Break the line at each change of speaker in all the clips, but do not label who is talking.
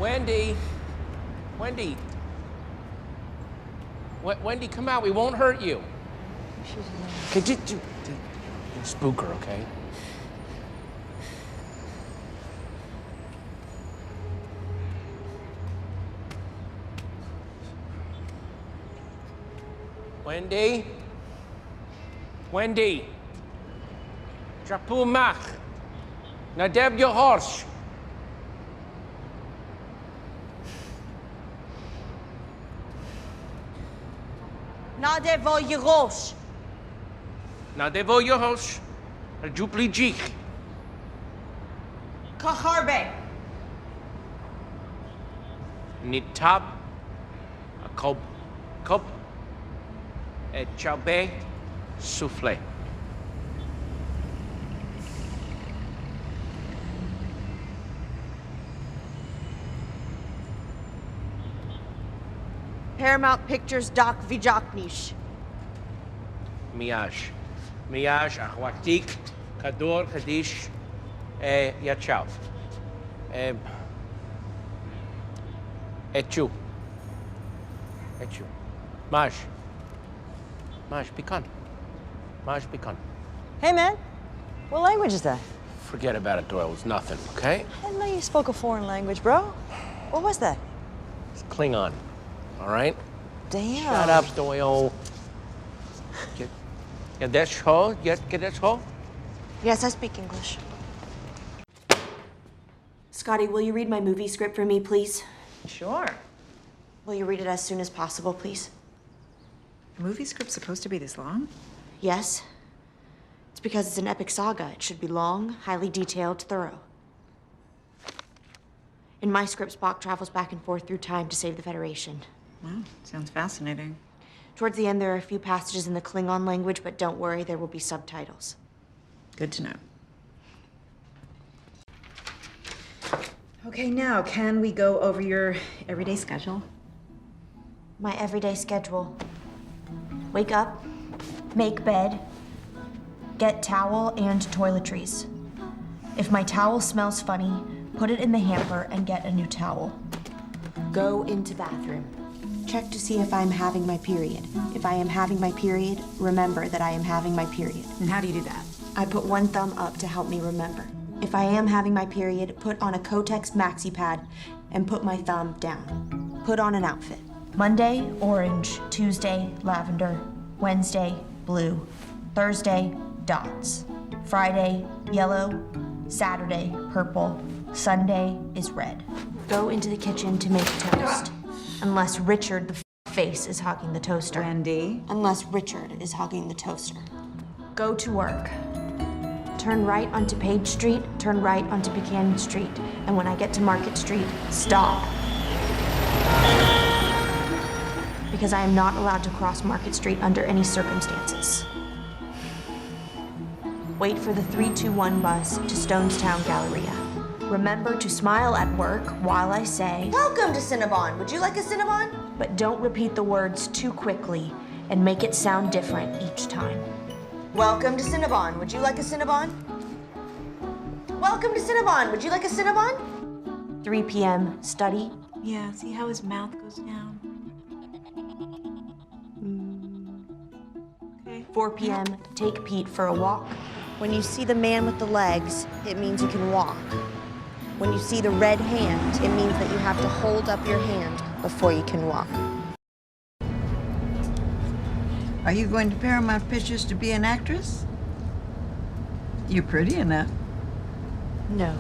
Wendy. Wendy. Wendy, come out. We won't hurt you. Okay, just spook her, okay? Wendy? Wendy? Drapu mach. Nadeb your horse.
Nadevo Yerosh.
Nadevo your horse. Jupli jich.
Kaharbe.
Nitab. A kob. Kob. Et chabe. Souffle.
Paramount Pictures Doc Vijaknish.
Miaj. Miaj, Achwaktik, Kador, Kadish, Yachav. Echu. Echu. Maj. Maj, Pikan. Maj, Pikan.
Hey, man. What language is that?
Forget about it, Doyle. It's nothing, okay?
I didn't know you spoke a foreign language, bro. What was that?
It's Klingon, all right?
Damn.
Shut up, Doyle. Get that show? Get that show?
Yes, I speak English. Scotty, will you read my movie script for me, please?
Sure.
Will you read it as soon as possible, please?
A movie script's supposed to be this long?
Yes. It's because it's an epic saga. It should be long, highly detailed, thorough. In my script, Spock travels back and forth through time to save the Federation.
Wow, sounds fascinating.
Towards the end, there are a few passages in the Klingon language, but don't worry, there will be subtitles.
Good to know. Okay, now, can we go over your everyday schedule?
My everyday schedule. Wake up, make bed, get towel and toiletries. If my towel smells funny, put it in the hamper and get a new towel. Go into bathroom. Check to see if I'm having my period. If I am having my period, remember that I am having my period.
And how do you do that?
I put one thumb up to help me remember. If I am having my period, put on a Kotex maxi pad and put my thumb down. Put on an outfit. Monday, orange. Tuesday, lavender. Wednesday, blue. Thursday, dots. Friday, yellow. Saturday, purple. Sunday is red. Go into the kitchen to make toast. Unless Richard the face is hogging the toaster.
Wendy?
Unless Richard is hogging the toaster. Go to work. Turn right onto Page Street, turn right onto Buchanan Street, and when I get to Market Street, stop. Because I am not allowed to cross Market Street under any circumstances. Wait for the 321 bus to Stonestown Galleria. Remember to smile at work while I say, "Welcome to Cinnabon. Would you like a Cinnabon?" But don't repeat the words too quickly and make it sound different each time. Welcome to Cinnabon. Would you like a Cinnabon? Welcome to Cinnabon. Would you like a Cinnabon? 3 p.m. Study.
Yeah, see how his mouth goes down? Okay.
4 p.m. Take Pete for a walk. When you see the man with the legs, it means you can walk. When you see the red hand, it means that you have to hold up your hand before you can walk.
Are you going to Paramount Pictures to be an actress? You're pretty enough.
No,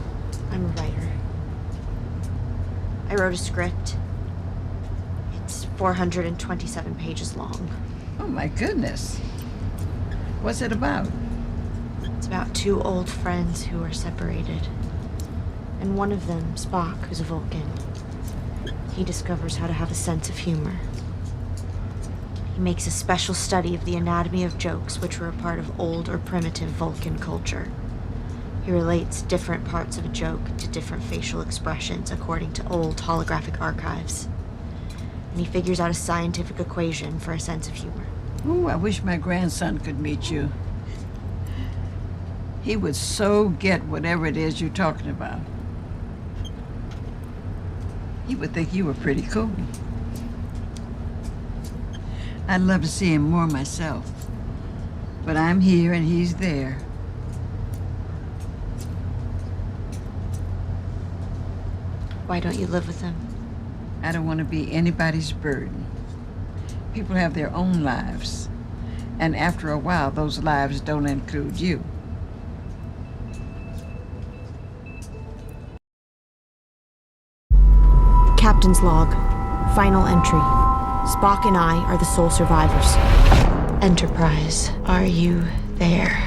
I'm a writer. I wrote a script. It's 427 pages long.
Oh my goodness. What's it about?
It's about two old friends who are separated. And one of them, Spock, who's a Vulcan, he discovers how to have a sense of humor. He makes a special study of the anatomy of jokes which were a part of old or primitive Vulcan culture. He relates different parts of a joke to different facial expressions according to old holographic archives. And he figures out a scientific equation for a sense of humor.
Oh, I wish my grandson could meet you. He would so get whatever it is you're talking about. He would think you were pretty cool. I'd love to see him more myself. But I'm here and he's there.
Why don't you live with him?
I don't want to be anybody's burden. People have their own lives. And after a while, those lives don't include you.
Captain's log. Final entry. Spock and I are the sole survivors. Enterprise, are you there?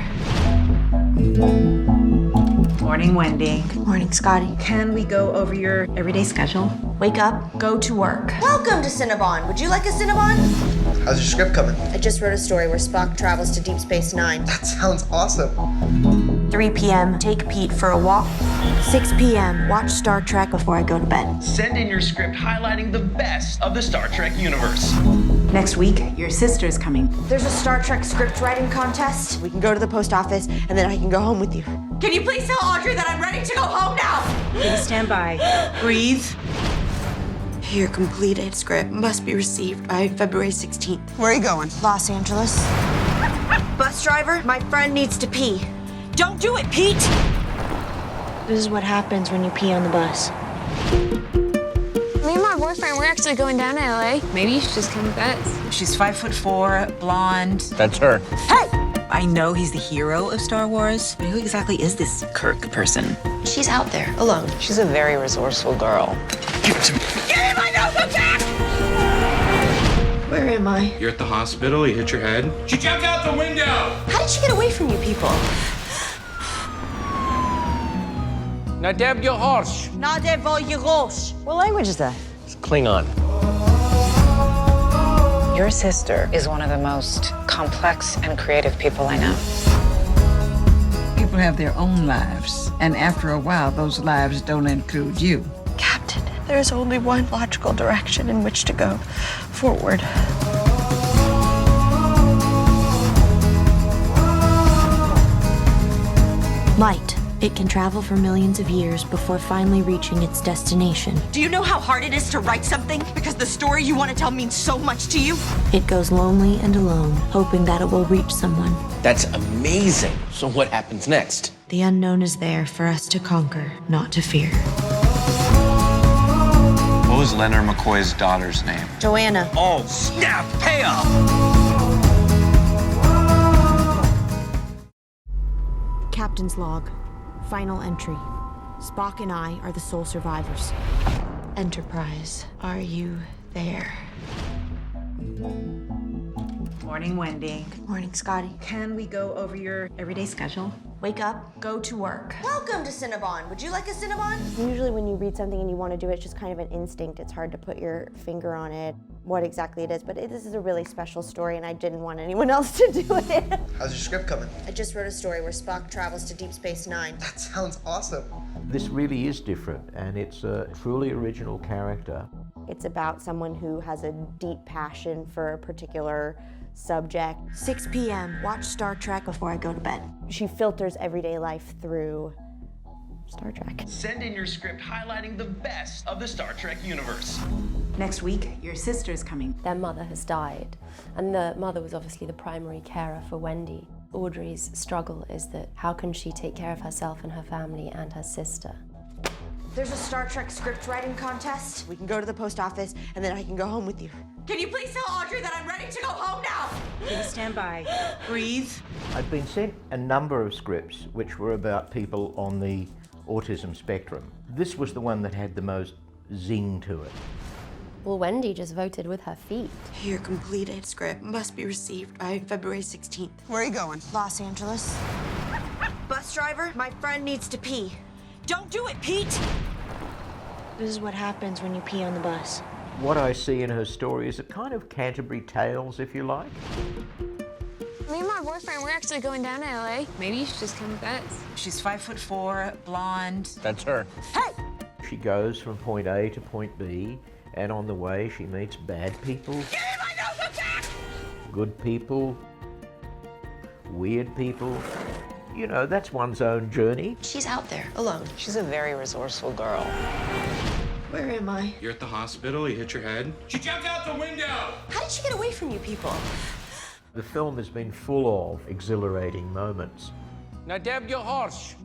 Morning, Wendy.
Good morning, Scotty.
Can we go over your everyday schedule?
Wake up, go to work. Welcome to Cinnabon. Would you like a Cinnabon?
How's your script coming?
I just wrote a story where Spock travels to Deep Space Nine.
That sounds awesome.
3 p.m., take Pete for a walk. 6 p.m., watch Star Trek before I go to bed.
Send in your script highlighting the best of the Star Trek universe.
Next week, your sister's coming.
There's a Star Trek script writing contest. We can go to the post office, and then I can go home with you. Can you please tell Audrey that I'm ready to go home now?
Please stand by. Breathe.
Your completed script must be received by February 16th.
Where are you going?
Los Angeles. Bus driver, my friend needs to pee. Don't do it, Pete! This is what happens when you pee on the bus.
Me and my boyfriend, we're actually going down to LA. Maybe you should just come with us.
She's 5'4", blonde.
That's her.
Hey!
I know he's the hero of Star Wars, but who exactly is this Kirk person?
She's out there, alone.
She's a very resourceful girl.
Where am I?
You're at the hospital, you hit your head.
She jumped out the window!
How did she get away from you people?
Nadeb Yahorsh.
What language is that?
It's Klingon.
Your sister is one of the most complex and creative people I know.
People have their own lives. And after a while, those lives don't include you.
Captain, there's only one logical direction in which to go. Forward. Light. It can travel for millions of years before finally reaching its destination.
Do you know how hard it is to write something? Because the story you want to tell means so much to you?
It goes lonely and alone, hoping that it will reach someone.
That's amazing. So what happens next?
The unknown is there for us to conquer, not to fear.
What was Leonard McCoy's daughter's name?
Joanna.
Oh, snap! Payoff!
Captain's log. Final entry. Spock and I are the sole survivors. Enterprise, are you there?
Morning, Wendy.
Good morning, Scotty.
Can we go over your everyday schedule?
Wake up, go to work.
Welcome to Cinnabon. Would you like a Cinnabon?
Usually when you read something and you want to do it, it's just kind of an instinct. It's hard to put your finger on it, what exactly it is. But this is a really special story, and I didn't want anyone else to do it.
How's your script coming?
I just wrote a story where Spock travels to Deep Space Nine.
That sounds awesome.
This really is different, and it's a truly original character.
It's about someone who has a deep passion for a particular subject. 6 p.m., watch Star Trek before I go to bed. She filters everyday life through Star Trek.
Send in your script highlighting the best of the Star Trek universe.
Next week, your sister's coming.
Their mother has died, and the mother was obviously the primary carer for Wendy. Audrey's struggle is that how can she take care of herself and her family and her sister?
There's a Star Trek script writing contest. We can go to the post office, and then I can go home with you.
Can you please tell Audrey that I'm ready to go home now?
Please stand by. Breathe.
I'd been sent a number of scripts which were about people on the autism spectrum. This was the one that had the most zing to it.
Well, Wendy just voted with her feet.
Your completed script must be received by February 16th.
Where are you going?
Los Angeles. Bus driver, my friend needs to pee.
Don't do it, Pete!
This is what happens when you pee on the bus.
What I see in her story is a kind of Canterbury Tales, if you like.
Me and my boyfriend, we're actually going down to LA. Maybe you should just come with us.
She's 5'4", blonde.
That's her.
Hey!
She goes from point A to point B, and on the way she meets bad people,
Give me my notebook back!
good people, weird people. You know, that's one's own journey.
She's out there, alone.
She's a very resourceful girl.
Where am I?
You're at the hospital, you hit your head.
She jumped out the window!
How did she get away from you people?
The film has been full of exhilarating moments.
Nadeb Gilhorsh.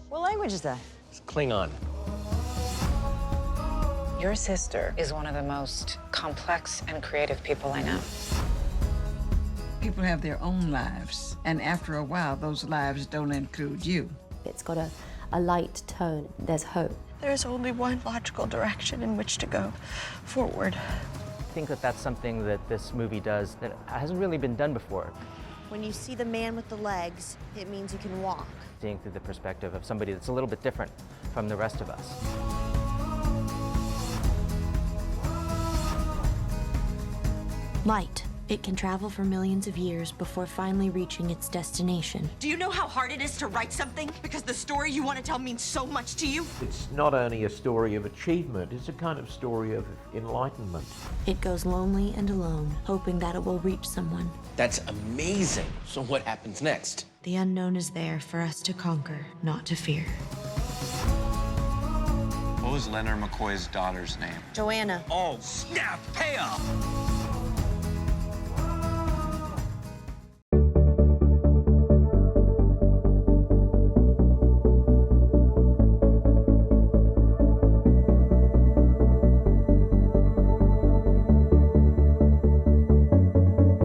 What language is that?
It's Klingon.
Your sister is one of the most complex and creative people I know.
People have their own lives, and after a while, those lives don't include you.
It's got a light tone. There's hope.
There's only one logical direction in which to go forward.
I think that that's something that this movie does that hasn't really been done before.
When you see the man with the legs, it means you can walk.
Seeing through the perspective of somebody that's a little bit different from the rest of us.
Light. It can travel for millions of years before finally reaching its destination.
Do you know how hard it is to write something? Because the story you want to tell means so much to you?
It's not only a story of achievement, it's a kind of story of enlightenment.
It goes lonely and alone, hoping that it will reach someone.
That's amazing. So what happens next?
The unknown is there for us to conquer, not to fear.
What was Leonard McCoy's daughter's name?
Joanna.
Oh, snap! Payoff!